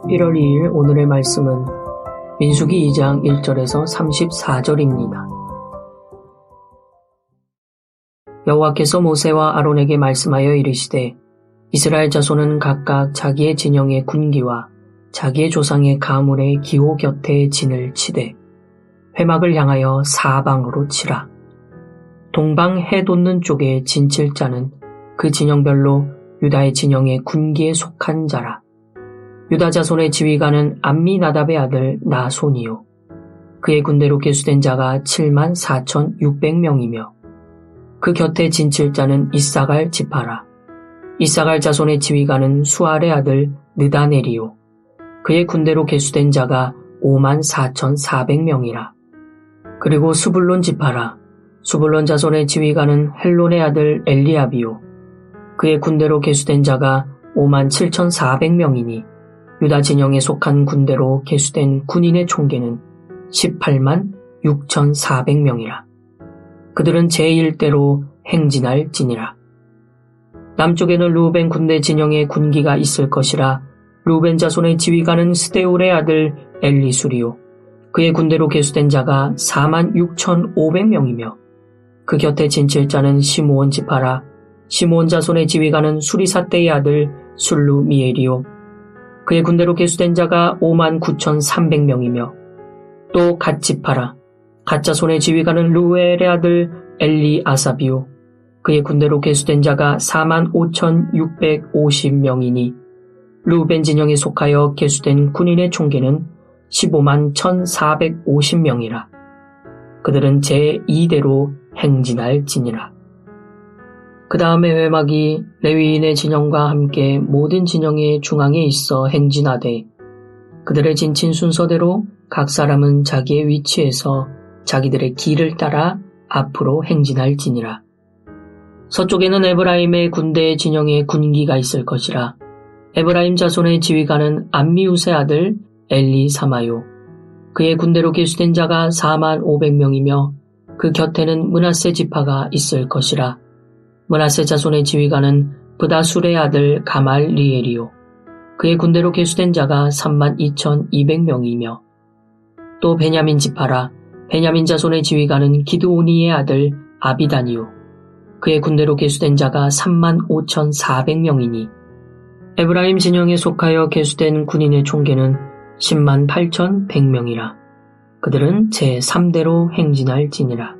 1월 2일 오늘의 말씀은 민수기 2장 1절에서 34절입니다. 여호와께서 모세와 아론에게 말씀하여 이르시되 이스라엘 자손은 각각 자기의 진영의 군기와 자기의 조상의 가문의 기호 곁에 진을 치되 회막을 향하여 사방으로 치라. 동방 해 돋는 쪽에 진칠 자는 그 진영별로 유다의 진영의 군기에 속한 자라. 유다 자손의 지휘관은 암미나답의 아들 나손이요. 그의 군대로 계수된 자가 74,600명이며 그 곁에 진칠 자는 이사갈 지파라. 이사갈 자손의 지휘관은 수알의 아들 느다넬이요. 그의 군대로 계수된 자가 54,400명이라. 그리고 수불론 지파라. 수불론 자손의 지휘관은 헬론의 아들 엘리압이요. 그의 군대로 계수된 자가 57,400명이니 유다 진영에 속한 군대로 계수된 군인의 총계는 186,400명이라. 그들은 제1대로 행진할 지니라. 남쪽에는 루벤 군대 진영의 군기가 있을 것이라. 루벤 자손의 지휘관은 스데울의 아들 엘리수리요. 그의 군대로 계수된 자가 46,500명이며 그 곁에 진칠 자는 시므온 지파라. 시므온 자손의 지휘관은 수리사떼의 아들 술루미엘이요. 그의 군대로 계수된 자가 59,300명이며 또 갓 지파라. 갓 자손의 지휘관은 루엘의 아들 엘리아삽이요. 그의 군대로 계수된 자가 45,650명이니 루벤 진영에 속하여 계수된 군인의 총계는 151,450명이라. 그들은 제2대로 행진할 지니라. 그 다음에 회막이 레위인의 진영과 함께 모든 진영의 중앙에 있어 행진하되 그들의 진친 순서대로 각 사람은 자기의 위치에서 자기들의 길을 따라 앞으로 행진할 지니라. 서쪽에는 에브라임의 군대의 진영에 군기가 있을 것이라. 에브라임 자손의 지휘관은 암미우스의 아들 엘리사마요. 그의 군대로 계수된 자가 45,000명이며 그 곁에는 므낫세 지파가 있을 것이라. 므낫세 자손의 지휘관은 브다술의 아들 가말리엘이요. 그의 군대로 계수된 자가 32,200명이며 또 베냐민 지파라. 베냐민 자손의 지휘관은 기드오니의 아들 아비단이요. 그의 군대로 계수된 자가 35,400명이니 에브라임 진영에 속하여 계수된 군인의 총계는 108,100명이라. 그들은 제3대로 행진할 지니라.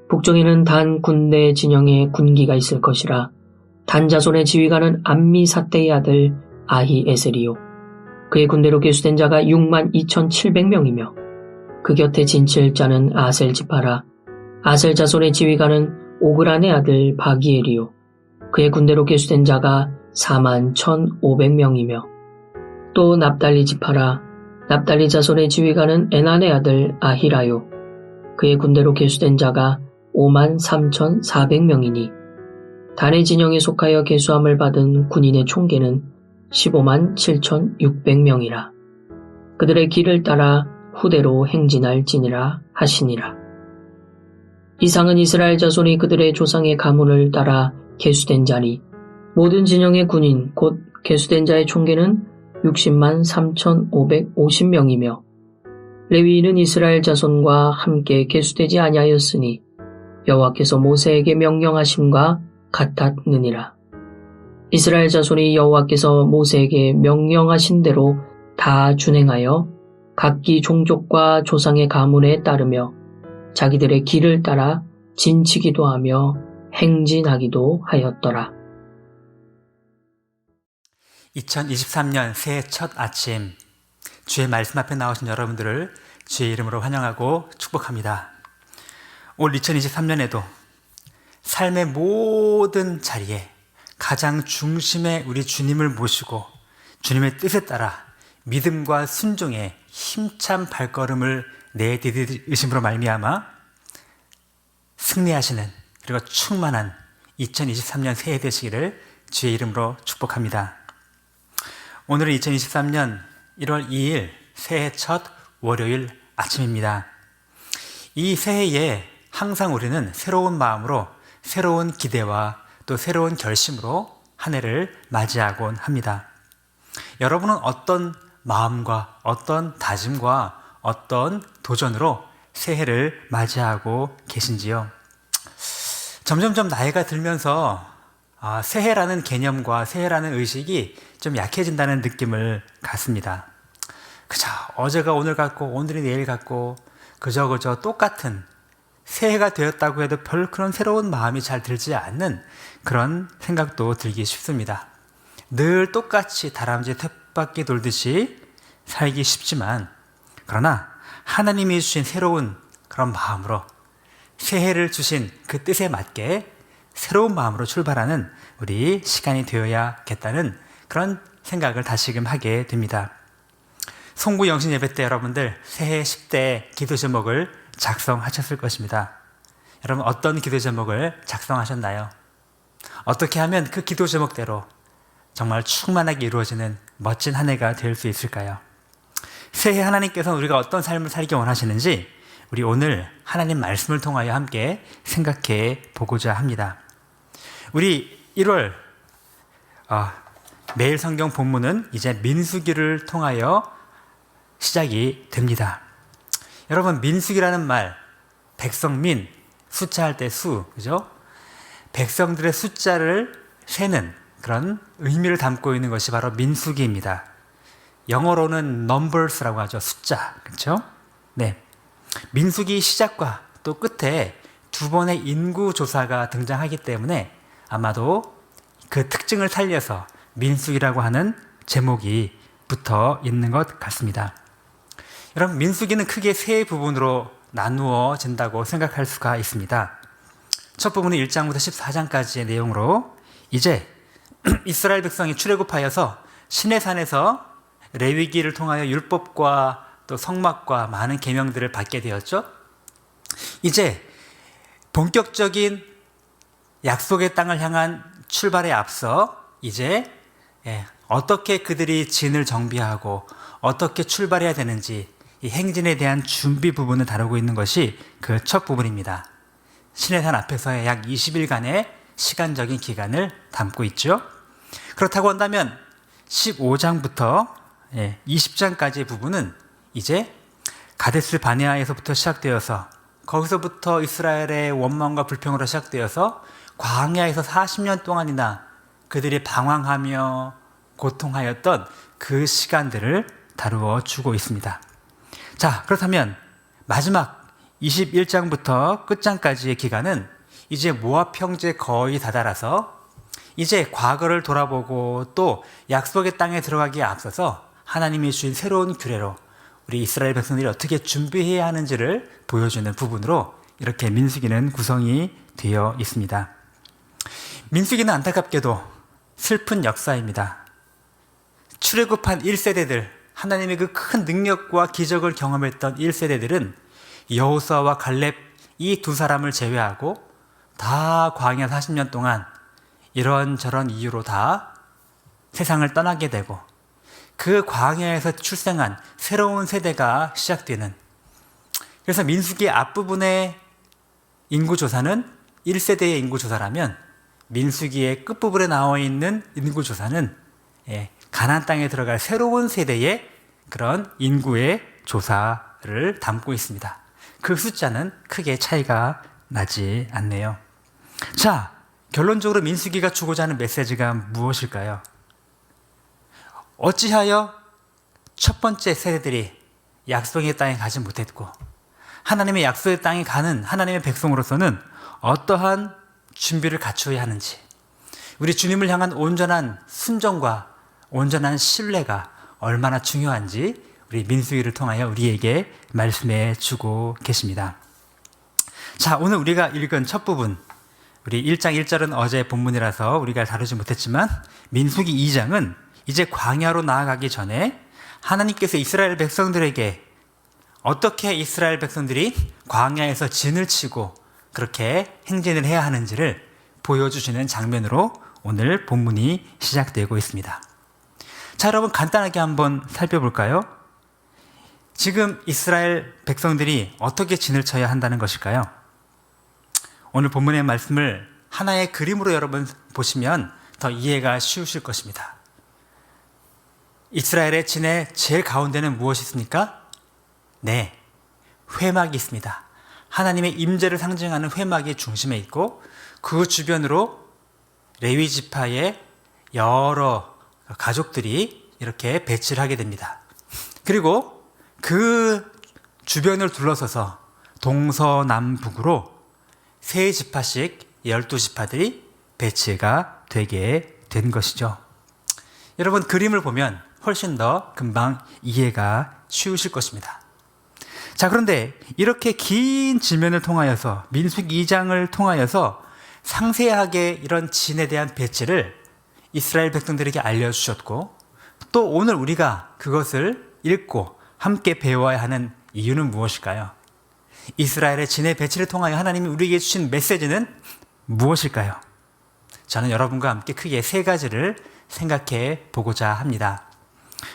북쪽에는 단 군대 진영에 군기가 있을 것이라. 단 자손의 지휘관은 암미사떼의 아들 아히에셀이요. 그의 군대로 계수된 자가 62,700명이며 그 곁에 진칠 자는 아셀 지파라. 아셀 자손의 지휘관은 오그란의 아들 바기엘이요. 그의 군대로 계수된 자가 41,500명이며 또 납달리 지파라. 납달리 자손의 지휘관은 에난의 아들 아히라요. 그의 군대로 계수된 자가 53,400명이니 단의 진영에 속하여 계수함을 받은 군인의 총계는 157,600명이라. 그들의 길을 따라 후대로 행진할 지니라 하시니라. 이상은 이스라엘 자손이 그들의 조상의 가문을 따라 계수된 자니 모든 진영의 군인 곧 계수된 자의 총계는 603,550명이며 레위인은 이스라엘 자손과 함께 계수되지 아니하였으니 여호와께서 모세에게 명령하심과 같았느니라. 이스라엘 자손이 여호와께서 모세에게 명령하신 대로 다 준행하여 각기 종족과 조상의 가문에 따르며 자기들의 길을 따라 진치기도 하며 행진하기도 하였더라. 2023년 새해 첫 아침, 주의 말씀 앞에 나오신 여러분들을 주의 이름으로 환영하고 축복합니다. 올 2023년에도 삶의 모든 자리에 가장 중심에 우리 주님을 모시고 주님의 뜻에 따라 믿음과 순종의 힘찬 발걸음을 내디디으심으로 말미암아 승리하시는 그리고 충만한 2023년 새해 되시기를 주의 이름으로 축복합니다. 오늘은 2023년 1월 2일 새해 첫 월요일 아침입니다. 이 새해에 항상 우리는 새로운 마음으로 새로운 기대와 또 새로운 결심으로 한 해를 맞이하곤 합니다. 여러분은 어떤 마음과 어떤 다짐과 어떤 도전으로 새해를 맞이하고 계신지요? 점점점 나이가 들면서 새해라는 개념과 새해라는 의식이 좀 약해진다는 느낌을 갖습니다. 그저 어제가 오늘 같고 오늘이 내일 같고 그저 똑같은 새해가 되었다고 해도 별 그런 새로운 마음이 잘 들지 않는 그런 생각도 들기 쉽습니다. 늘 똑같이 다람쥐 쳇바퀴 돌듯이 살기 쉽지만, 그러나 하나님이 주신 새로운 그런 마음으로 새해를 주신 그 뜻에 맞게 새로운 마음으로 출발하는 우리 시간이 되어야겠다는 그런 생각을 다시금 하게 됩니다. 송구 영신 예배 때 여러분들 새해 10대 기도 제목을 작성하셨을 것입니다. 여러분 어떤 기도 제목을 작성하셨나요? 어떻게 하면 그 기도 제목대로 정말 충만하게 이루어지는 멋진 한 해가 될 수 있을까요? 새해 하나님께서는 우리가 어떤 삶을 살기 원하시는지 우리 오늘 하나님 말씀을 통하여 함께 생각해 보고자 합니다. 우리 1월 매일 성경 본문은 이제 민수기를 통하여 시작이 됩니다. 여러분 민수기라는 말, 백성민, 숫자할 때 수, 그죠? 백성들의 숫자를 세는 그런 의미를 담고 있는 것이 바로 민수기입니다. 영어로는 numbers라고 하죠. 숫자, 그렇죠? 네. 민수기 시작과 또 끝에 두 번의 인구 조사가 등장하기 때문에 아마도 그 특징을 살려서 민수기라고 하는 제목이 붙어 있는 것 같습니다. 여러분 민수기는 크게 세 부분으로 나누어진다고 생각할 수가 있습니다. 첫 부분은 1장부터 14장까지의 내용으로 이제 이스라엘 백성이 출애굽하여서 시내산에서 레위기를 통하여 율법과 또 성막과 많은 계명들을 받게 되었죠. 이제 본격적인 약속의 땅을 향한 출발에 앞서 이제 어떻게 그들이 진을 정비하고 어떻게 출발해야 되는지 이 행진에 대한 준비 부분을 다루고 있는 것이 그 첫 부분입니다. 시내산 앞에서의 약 20일간의 시간적인 기간을 담고 있죠. 그렇다고 한다면 15장부터 20장까지의 부분은 이제 가데스 바네아에서부터 시작되어서 거기서부터 이스라엘의 원망과 불평으로 시작되어서 광야에서 40년 동안이나 그들이 방황하며 고통하였던 그 시간들을 다루어 주고 있습니다. 자, 그렇다면 마지막 21장부터 끝장까지의 기간은 이제 모압 형제 거의 다다라서 이제 과거를 돌아보고 또 약속의 땅에 들어가기에 앞서서 하나님이 주신 새로운 규례로 우리 이스라엘 백성들이 어떻게 준비해야 하는지를 보여주는 부분으로 이렇게 민수기는 구성이 되어 있습니다. 민수기는 안타깝게도 슬픈 역사입니다. 출애굽한 1세대들, 하나님의 그 큰 능력과 기적을 경험했던 1세대들은 여호수아와 갈렙 이 두 사람을 제외하고 다 광야 40년 동안 이런저런 이유로 다 세상을 떠나게 되고 그 광야에서 출생한 새로운 세대가 시작되는, 그래서 민수기 앞부분의 인구조사는 1세대의 인구조사라면 민수기의 끝부분에 나와 있는 인구조사는 가나안 땅에 들어갈 새로운 세대의 그런 인구의 조사를 담고 있습니다. 그 숫자는 크게 차이가 나지 않네요. 자, 결론적으로 민수기가 주고자 하는 메시지가 무엇일까요? 어찌하여 첫 번째 세대들이 약속의 땅에 가지 못했고 하나님의 약속의 땅에 가는 하나님의 백성으로서는 어떠한 준비를 갖추어야 하는지, 우리 주님을 향한 온전한 순종과 온전한 신뢰가 얼마나 중요한지 우리 민수기를 통하여 우리에게 말씀해 주고 계십니다. 자, 오늘 우리가 읽은 첫 부분, 우리 1장 1절은 어제 본문이라서 우리가 다루지 못했지만 민수기 2장은 이제 광야로 나아가기 전에 하나님께서 이스라엘 백성들에게 어떻게 이스라엘 백성들이 광야에서 진을 치고 그렇게 행진을 해야 하는지를 보여주시는 장면으로 오늘 본문이 시작되고 있습니다. 자, 여러분 간단하게 한번 살펴볼까요? 지금 이스라엘 백성들이 어떻게 진을 쳐야 한다는 것일까요? 오늘 본문의 말씀을 하나의 그림으로 여러분 보시면 더 이해가 쉬우실 것입니다. 이스라엘의 진의 제일 가운데는 무엇이 있습니까? 네, 회막이 있습니다. 하나님의 임재를 상징하는 회막이 중심에 있고 그 주변으로 레위 지파의 여러 가족들이 이렇게 배치를 하게 됩니다. 그리고 그 주변을 둘러서서 동서남북으로 세 지파씩 12지파들이 배치가 되게 된 것이죠. 여러분, 그림을 보면 훨씬 더 금방 이해가 쉬우실 것입니다. 자, 그런데 이렇게 긴 지면을 통하여서 민수기 2장을 통하여서 상세하게 이런 진에 대한 배치를 이스라엘 백성들에게 알려주셨고, 또 오늘 우리가 그것을 읽고 함께 배워야 하는 이유는 무엇일까요? 이스라엘의 진의 배치를 통하여 하나님이 우리에게 주신 메시지는 무엇일까요? 저는 여러분과 함께 크게 세 가지를 생각해 보고자 합니다.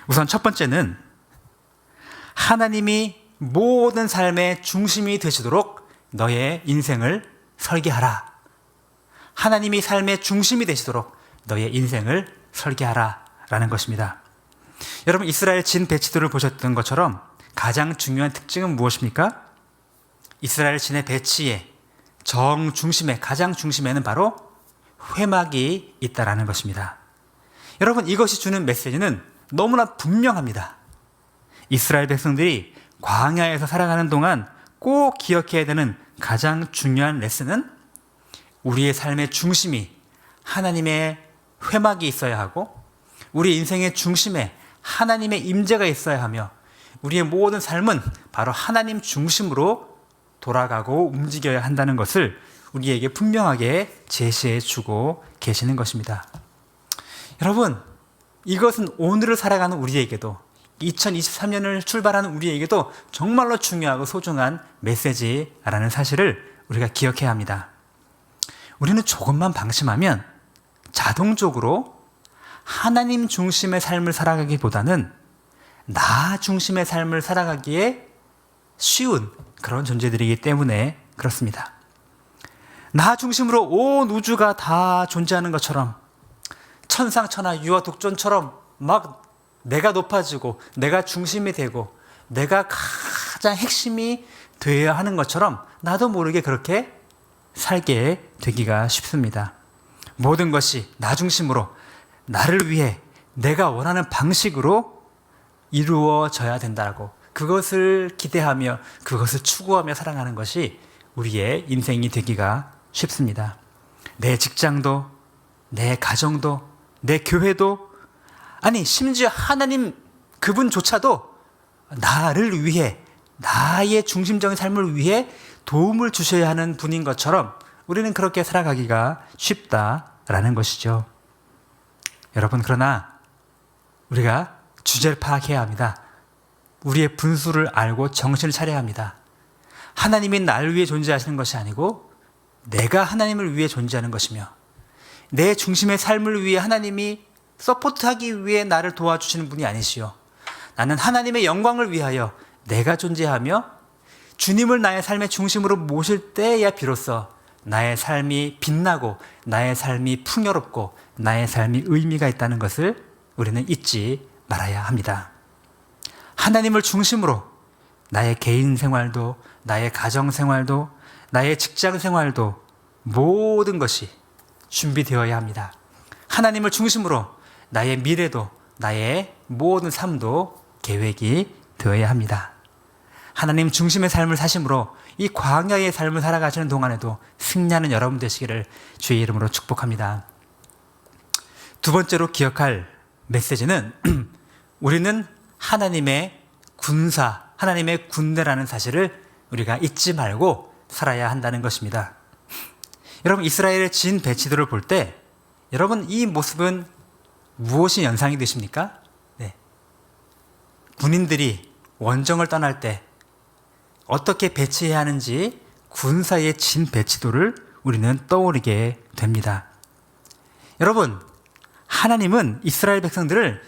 우선 첫 번째는 하나님이 모든 삶의 중심이 되시도록 너의 인생을 설계하라. 하나님이 삶의 중심이 되시도록 너의 인생을 설계하라 라는 것입니다. 여러분, 이스라엘 진 배치도를 보셨던 것처럼 가장 중요한 특징은 무엇입니까? 이스라엘 진의 배치의 정중심에, 가장 중심에는 바로 회막이 있다라는 것입니다. 여러분, 이것이 주는 메시지는 너무나 분명합니다. 이스라엘 백성들이 광야에서 살아가는 동안 꼭 기억해야 되는 가장 중요한 레슨은 우리의 삶의 중심이 하나님의 회막이 있어야 하고 우리 인생의 중심에 하나님의 임재가 있어야 하며 우리의 모든 삶은 바로 하나님 중심으로 돌아가고 움직여야 한다는 것을 우리에게 분명하게 제시해 주고 계시는 것입니다. 여러분, 이것은 오늘을 살아가는 우리에게도 2023년을 출발하는 우리에게도 정말로 중요하고 소중한 메시지라는 사실을 우리가 기억해야 합니다. 우리는 조금만 방심하면 자동적으로 하나님 중심의 삶을 살아가기보다는 나 중심의 삶을 살아가기에 쉬운 그런 존재들이기 때문에 그렇습니다. 나 중심으로 온 우주가 다 존재하는 것처럼 천상천하 유아 독존처럼 막 내가 높아지고 내가 중심이 되고 내가 가장 핵심이 되어야 하는 것처럼 나도 모르게 그렇게 살게 되기가 쉽습니다. 모든 것이 나 중심으로 나를 위해 내가 원하는 방식으로 이루어져야 된다고 그것을 기대하며 그것을 추구하며 살아가는 것이 우리의 인생이 되기가 쉽습니다. 내 직장도, 내 가정도, 내 교회도, 아니 심지어 하나님 그분조차도 나를 위해, 나의 중심적인 삶을 위해 도움을 주셔야 하는 분인 것처럼 우리는 그렇게 살아가기가 쉽다라는 것이죠. 여러분, 그러나 우리가 주제를 파악해야 합니다. 우리의 분수를 알고 정신을 차려야 합니다. 하나님이 나를 위해 존재하시는 것이 아니고 내가 하나님을 위해 존재하는 것이며 내 중심의 삶을 위해 하나님이 서포트하기 위해 나를 도와주시는 분이 아니시요, 나는 하나님의 영광을 위하여 내가 존재하며 주님을 나의 삶의 중심으로 모실 때야 비로소 나의 삶이 빛나고 나의 삶이 풍요롭고 나의 삶이 의미가 있다는 것을 우리는 잊지 말아야 합니다. 하나님을 중심으로 나의 개인 생활도, 나의 가정 생활도, 나의 직장 생활도 모든 것이 준비되어야 합니다. 하나님을 중심으로 나의 미래도, 나의 모든 삶도 계획이 되어야 합니다. 하나님 중심의 삶을 사심으로 이 광야의 삶을 살아가시는 동안에도 승리하는 여러분 되시기를 주의 이름으로 축복합니다. 두 번째로 기억할 메시지는 우리는 하나님의 군사, 하나님의 군대라는 사실을 우리가 잊지 말고 살아야 한다는 것입니다. 여러분, 이스라엘의 진 배치도를 볼 때 여러분, 이 모습은 무엇이 연상이 되십니까? 네. 군인들이 원정을 떠날 때 어떻게 배치해야 하는지 군사의 진 배치도를 우리는 떠오르게 됩니다. 여러분, 하나님은 이스라엘 백성들을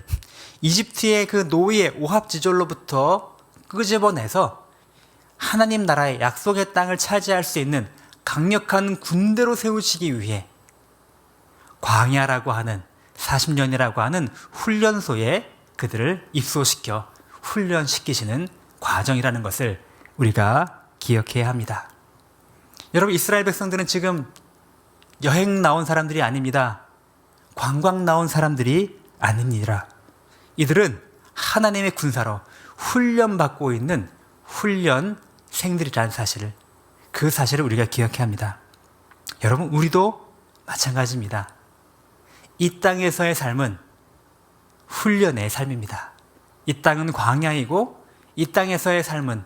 이집트의 그 노예 오합지졸로부터 끄집어내서 하나님 나라의 약속의 땅을 차지할 수 있는 강력한 군대로 세우시기 위해 광야라고 하는 40년이라고 하는 훈련소에 그들을 입소시켜 훈련시키시는 과정이라는 것을 우리가 기억해야 합니다. 여러분, 이스라엘 백성들은 지금 여행 나온 사람들이 아닙니다. 관광 나온 사람들이 아닙니다. 이들은 하나님의 군사로 훈련받고 있는 훈련생들이라는 사실을, 그 사실을 우리가 기억해야 합니다. 여러분, 우리도 마찬가지입니다. 이 땅에서의 삶은 훈련의 삶입니다. 이 땅은 광야이고 이 땅에서의 삶은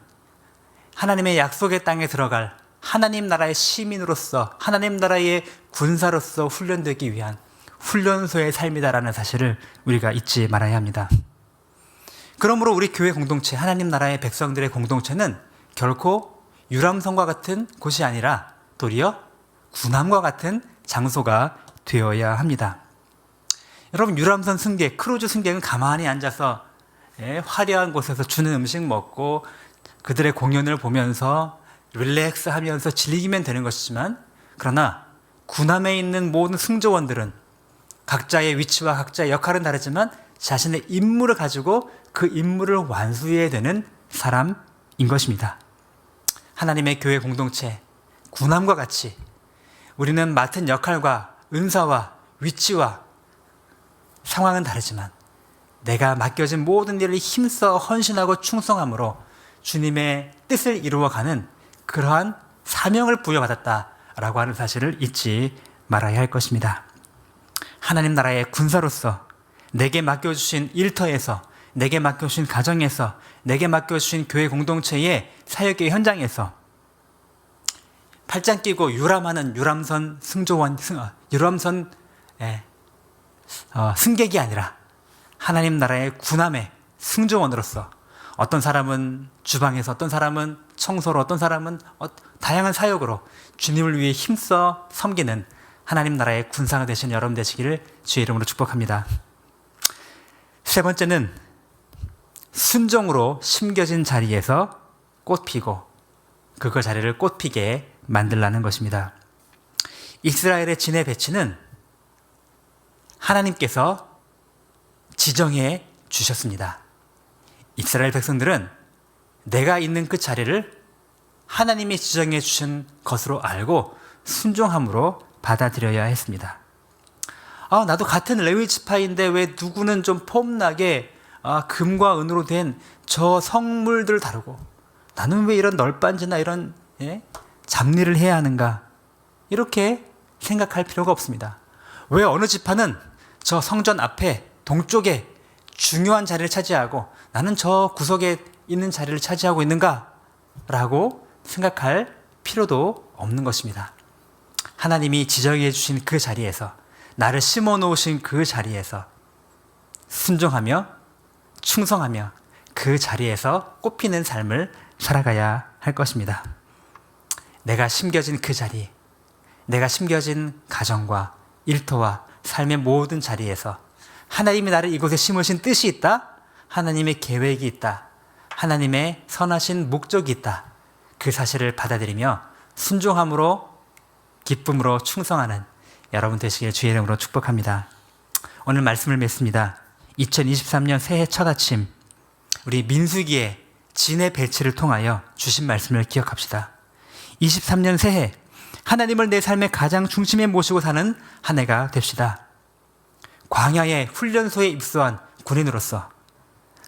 하나님의 약속의 땅에 들어갈 하나님 나라의 시민으로서, 하나님 나라의 군사로서 훈련되기 위한 훈련소의 삶이다라는 사실을 우리가 잊지 말아야 합니다. 그러므로 우리 교회 공동체, 하나님 나라의 백성들의 공동체는 결코 유람선과 같은 곳이 아니라 도리어 군함과 같은 장소가 되어야 합니다. 여러분, 유람선 승객, 크루즈 승객은 가만히 앉아서 화려한 곳에서 주는 음식 먹고 그들의 공연을 보면서 릴렉스 하면서 즐기면 되는 것이지만, 그러나 군함에 있는 모든 승조원들은 각자의 위치와 각자의 역할은 다르지만 자신의 임무를 가지고 그 임무를 완수해야 되는 사람인 것입니다. 하나님의 교회 공동체, 군함과 같이 우리는 맡은 역할과 은사와 위치와 상황은 다르지만 내가 맡겨진 모든 일을 힘써 헌신하고 충성함으로 주님의 뜻을 이루어가는 그러한 사명을 부여받았다라고 하는 사실을 잊지 말아야 할 것입니다. 하나님 나라의 군사로서 내게 맡겨주신 일터에서, 내게 맡겨주신 가정에서, 내게 맡겨주신 교회 공동체의 사역의 현장에서 팔짱 끼고 유람하는 유람선 승조원, 유람선 승객이 아니라 하나님 나라의 군함의 승조원으로서, 어떤 사람은 주방에서, 어떤 사람은 청소로, 어떤 사람은 다양한 사역으로 주님을 위해 힘써 섬기는 하나님 나라의 군사가 되신 여러분 되시기를 주의 이름으로 축복합니다. 세 번째는 순종으로 심겨진 자리에서 꽃 피고 그 자리를 꽃 피게 만들라는 것입니다. 이스라엘의 진의 배치는 하나님께서 지정해 주셨습니다. 이스라엘 백성들은 내가 있는 그 자리를 하나님이 지정해 주신 것으로 알고 순종함으로 받아들여야 했습니다. 나도 같은 레위 지파인데 왜 누구는 좀 폼나게 금과 은으로 된 저 성물들을 다루고 나는 왜 이런 널빤지나 이런 잡일을 해야 하는가, 이렇게 생각할 필요가 없습니다. 왜 어느 지파는 저 성전 앞에 동쪽에 중요한 자리를 차지하고 나는 저 구석에 있는 자리를 차지하고 있는가 라고 생각할 필요도 없는 것입니다. 하나님이 지정해 주신 그 자리에서, 나를 심어 놓으신 그 자리에서 순종하며 충성하며 그 자리에서 꽃피는 삶을 살아가야 할 것입니다. 내가 심겨진 그 자리, 내가 심겨진 가정과 일터와 삶의 모든 자리에서 하나님이 나를 이곳에 심으신 뜻이 있다, 하나님의 계획이 있다, 하나님의 선하신 목적이 있다, 그 사실을 받아들이며 순종함으로 기쁨으로 충성하는 여러분 되시길 주의 이름으로 축복합니다. 오늘 말씀을 맺습니다. 2023년 새해 첫 아침, 우리 민수기의 진의 배치를 통하여 주신 말씀을 기억합시다. 23년 새해 하나님을 내 삶의 가장 중심에 모시고 사는 한 해가 됩시다. 광야의 훈련소에 입소한 군인으로서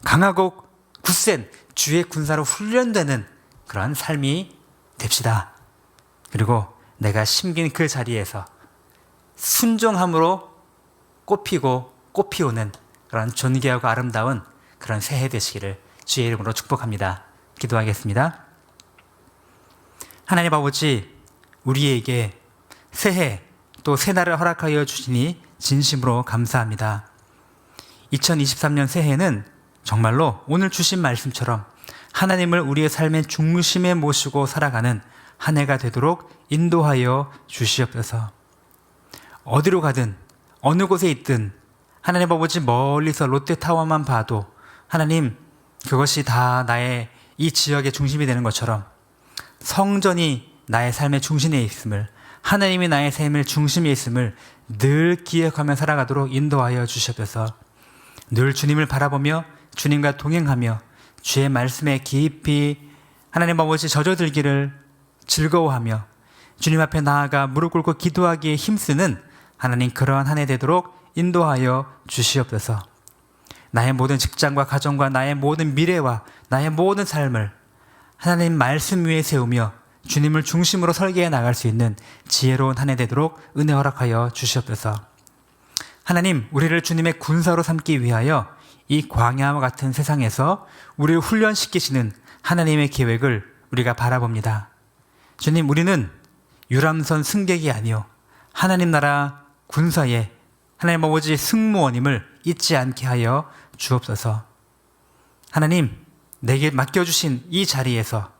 강하고 굳센 주의 군사로 훈련되는 그러한 삶이 됩시다. 그리고 내가 심긴 그 자리에서 순종함으로 꽃피고 꽃피우는 그런 존귀하고 아름다운 그런 새해 되시기를 주의 이름으로 축복합니다. 기도하겠습니다. 하나님 아버지, 우리에게 새해 또 새날을 허락하여 주시니 진심으로 감사합니다. 2023년 새해는 정말로 오늘 주신 말씀처럼 하나님을 우리의 삶의 중심에 모시고 살아가는 한 해가 되도록 인도하여 주시옵소서. 어디로 가든 어느 곳에 있든 하나님 아버지, 멀리서 롯데타워만 봐도 하나님, 그것이 다 나의 이 지역의 중심이 되는 것처럼 성전이 나의 삶의 중심에 있음을, 하나님이 나의 삶의 중심에 있음을 늘 기억하며 살아가도록 인도하여 주시옵소서. 늘 주님을 바라보며 주님과 동행하며 주의 말씀에 깊이 하나님 아버지 젖어들기를 즐거워하며 주님 앞에 나아가 무릎 꿇고 기도하기에 힘쓰는 하나님 그러한 한 해 되도록 인도하여 주시옵소서. 나의 모든 직장과 가정과 나의 모든 미래와 나의 모든 삶을 하나님 말씀 위에 세우며 주님을 중심으로 설계해 나갈 수 있는 지혜로운 한 해 되도록 은혜 허락하여 주시옵소서. 하나님, 우리를 주님의 군사로 삼기 위하여 이 광야와 같은 세상에서 우리를 훈련시키시는 하나님의 계획을 우리가 바라봅니다. 주님, 우리는 유람선 승객이 아니요 하나님 나라 군사의 하나님 아버지 승무원임을 잊지 않게 하여 주옵소서. 하나님, 내게 맡겨주신 이 자리에서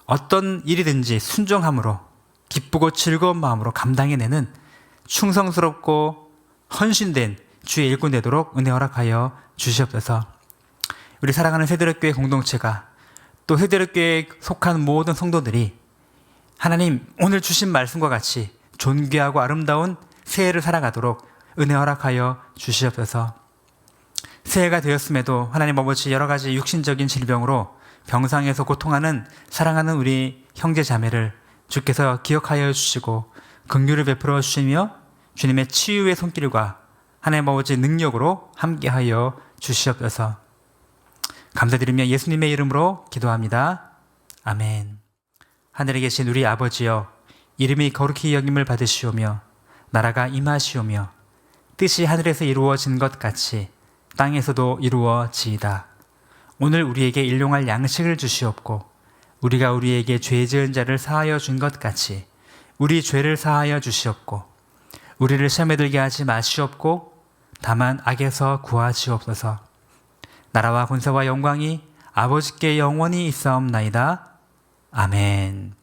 어떤 일이든지 순종함으로 기쁘고 즐거운 마음으로 감당해내는 충성스럽고 헌신된 주의 일꾼 되도록 은혜 허락하여 주시옵소서. 우리 사랑하는 새드렛교회 공동체가 또 새드렛교회에 속한 모든 성도들이 하나님 오늘 주신 말씀과 같이 존귀하고 아름다운 새해를 살아가도록 은혜 허락하여 주시옵소서. 새해가 되었음에도 하나님 아버지 여러 가지 육신적인 질병으로 병상에서 고통하는 사랑하는 우리 형제 자매를 주께서 기억하여 주시고 긍휼을 베풀어 주시며 주님의 치유의 손길과 하나님 아버지 능력으로 함께하여 주시옵소서. 감사드리며 예수님의 이름으로 기도합니다. 아멘. 하늘에 계신 우리 아버지여, 이름이 거룩히 여김을 받으시오며 나라가 임하시오며 뜻이 하늘에서 이루어진 것 같이 땅에서도 이루어지이다. 오늘 우리에게 일용할 양식을 주시옵고 우리가 우리에게 죄 지은 자를 사하여 준 것 같이 우리 죄를 사하여 주시옵고 우리를 시험에 들게 하지 마시옵고 다만 악에서 구하시옵소서. 나라와 권세와 영광이 아버지께 영원히 있사옵나이다. 아멘.